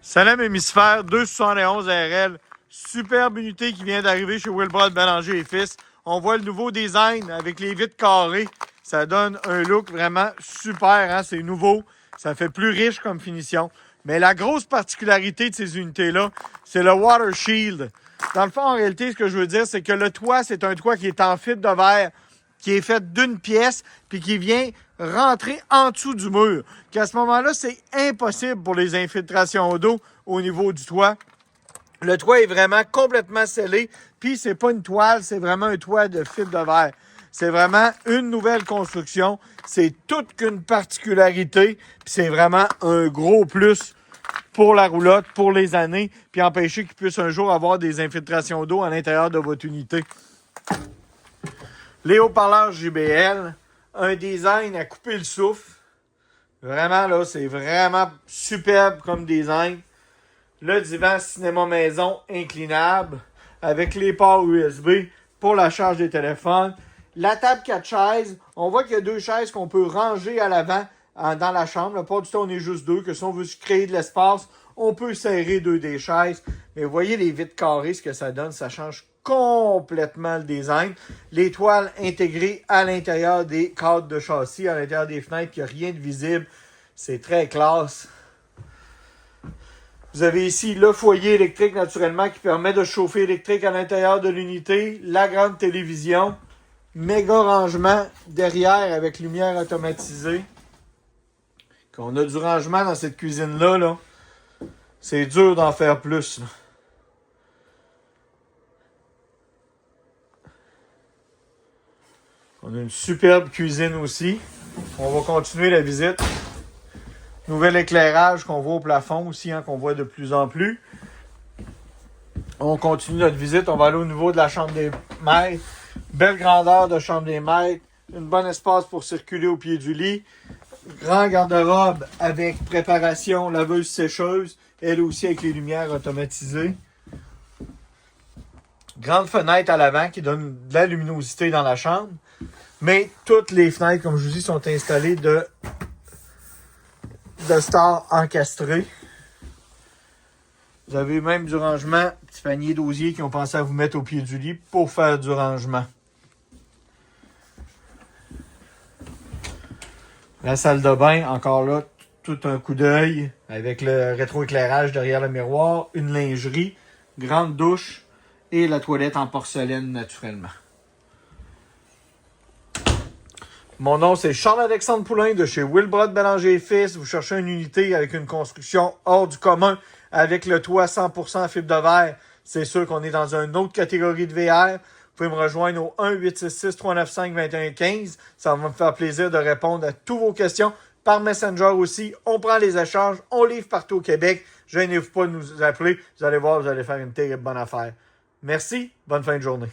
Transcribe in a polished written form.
Salem Hémisphère 271 RL. Superbe unité qui vient d'arriver chez Wilbrod Bélanger et Fils. On voit le nouveau design avec les vitres carrées. Ça donne un look vraiment super. Hein? C'est nouveau. Ça fait plus riche comme finition. Mais la grosse particularité de ces unités-là, c'est le Water Shield. Dans le fond, en réalité, ce que je veux dire, c'est que le toit, c'est un toit qui est en fibre de verre, qui est fait d'une pièce, puis qui vient rentrer en dessous du mur. Qu'à ce moment-là, c'est impossible pour les infiltrations d'eau au niveau du toit. Le toit est vraiment complètement scellé, puis c'est pas une toile, c'est vraiment un toit de fibre de verre. C'est vraiment une nouvelle construction. C'est toute qu'une particularité, puis c'est vraiment un gros plus pour la roulotte, pour les années, puis empêcher qu'il puisse un jour avoir des infiltrations d'eau à l'intérieur de votre unité. Les haut-parleurs JBL, un design à couper le souffle. Vraiment, là, c'est vraiment superbe comme design. Le divan cinéma maison inclinable avec les ports USB pour la charge des téléphones. La table 4 chaises. On voit qu'il y a 2 chaises qu'on peut ranger à l'avant dans la chambre. La plupart du temps, on est juste 2. Que si on veut créer de l'espace, on peut serrer 2 des chaises. Mais vous voyez les vitres carrées, ce que ça donne. Ça change complètement le design. Les toiles intégrées à l'intérieur des cadres de châssis, à l'intérieur des fenêtres, il n'y a rien de visible. C'est très classe. Vous avez ici le foyer électrique naturellement qui permet de chauffer électrique à l'intérieur de l'unité. La grande télévision. Méga rangement derrière avec lumière automatisée. Qu'on a du rangement dans cette cuisine-là, là, c'est dur d'en faire plus. Là. On a une superbe cuisine aussi. On va continuer la visite. Nouvel éclairage qu'on voit au plafond aussi, hein, qu'on voit de plus en plus. On continue notre visite. On va aller au niveau de la chambre des maîtres. Belle grandeur de chambre des maîtres. Une bonne espace pour circuler au pied du lit. Grand garde-robe avec préparation, laveuse, sécheuse. Elle aussi avec les lumières automatisées. Grande fenêtre à l'avant qui donne de la luminosité dans la chambre. Mais toutes les fenêtres, comme je vous dis, sont installées de stars encastrées. Vous avez même du rangement, petit panier d'osier qui ont pensé à vous mettre au pied du lit pour faire du rangement. La salle de bain, encore là, tout un coup d'œil avec le rétroéclairage derrière le miroir, une lingerie, grande douche et la toilette en porcelaine naturellement. Mon nom, c'est Charles-Alexandre Poulain de chez Wilbrod Bélanger et Fils. Vous cherchez une unité avec une construction hors du commun, avec le toit 100% fibre de verre. C'est sûr qu'on est dans une autre catégorie de VR. Vous pouvez me rejoindre au 1-866-395-2115. Ça va me faire plaisir de répondre à toutes vos questions. Par Messenger aussi. On prend les échanges. On livre partout au Québec. Gênez-vous pas de nous appeler. Vous allez voir, vous allez faire une terrible bonne affaire. Merci. Bonne fin de journée.